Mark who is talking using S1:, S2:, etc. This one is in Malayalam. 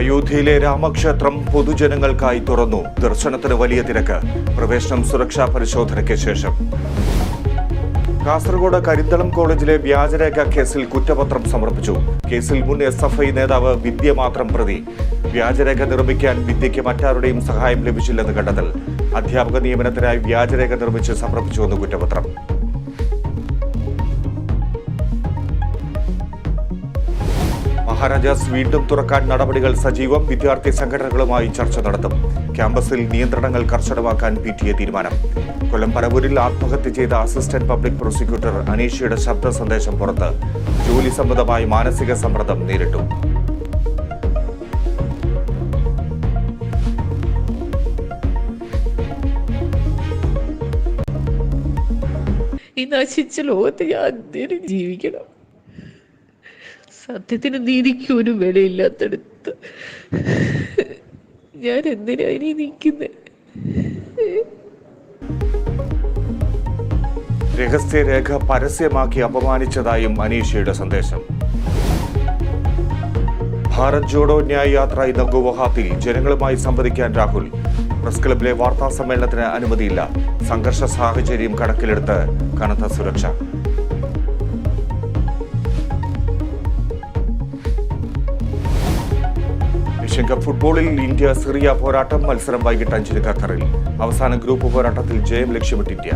S1: അയോധ്യയിലെ രാമക്ഷേത്രം പൊതുജനങ്ങൾക്കായി തുറന്നു. ദർശനത്തിന് വലിയ തിരക്ക്. പ്രവേശനം സുരക്ഷാ പരിശോധനയ്ക്ക് ശേഷം. കാസർഗോഡ് കരിന്തളം കോളേജിലെ വ്യാജരേഖ കേസിൽ കുറ്റപത്രം സമർപ്പിച്ചു. കേസിൽ മുൻ SFI നേതാവ് വിദ്യ മാത്രം പ്രതി. വ്യാജരേഖ നിർമ്മിക്കാൻ വിദ്യയ്ക്ക് മറ്റാരുടെയും സഹായം ലഭിച്ചില്ലെന്ന് കണ്ടെത്തൽ. അധ്യാപക നിയമനത്തിനായി വ്യാജരേഖ നിർമ്മിച്ച് സമർപ്പിച്ചുവെന്ന് കുറ്റപത്രം. മഹാരാജാസ് വീണ്ടും തുറക്കാൻ നടപടികൾ സജീവം. വിദ്യാർത്ഥി സംഘടനകളുമായി ചർച്ച നടത്തും. ക്യാമ്പസിൽ നിയന്ത്രണങ്ങൾ കർശനമാക്കാൻ PTA തീരുമാനം. കൊല്ലം പരവൂരിൽ ആത്മഹത്യ ചെയ്ത അസിസ്റ്റന്റ് പബ്ലിക് പ്രോസിക്യൂട്ടർ അനീഷയുടെ ശബ്ദ സന്ദേശം പുറത്ത്. ജോലി സംബന്ധമായി മാനസിക സമ്മർദ്ദം നേരിട്ടു.
S2: ഈ നശിച്ച ലോകത്ത് ഞാൻ എന്തിനും ജീവിക്കണം? സത്യത്തിന് നീതിക്ക് ഒരു വിലയില്ലാത്തടുത്ത് ഞാൻ എന്തിനാ ഇനി നിൽക്കുന്നത്?
S1: രഹസ്യരേഖ പരസ്യമാക്കി അപമാനിച്ചതായും അനീഷയുടെ സന്ദേശം. ഭാരത് ജോഡോ ന്യായ് യാത്ര ഇന്ന് ഗുവാഹത്തിയിൽ. ജനങ്ങളുമായി സംവദിക്കാൻ രാഹുൽ. പ്രസ് ക്ലബിലെ വാർത്താ സമ്മേളനത്തിന് അനുമതിയില്ല. സംഘർഷ സാഹചര്യം കണക്കിലെടുത്ത് കനത്ത സുരക്ഷ. ഏഷ്യൻ കപ്പ് ഫുട്ബോളിൽ ഇന്ത്യ സിറിയ പോരാട്ടം. മത്സരം വൈകിട്ട് 5 ഖത്തറിൽ. അവസാന ഗ്രൂപ്പ് പോരാട്ടത്തിൽ ജയം ലക്ഷ്യമിട്ട് ഇന്ത്യ.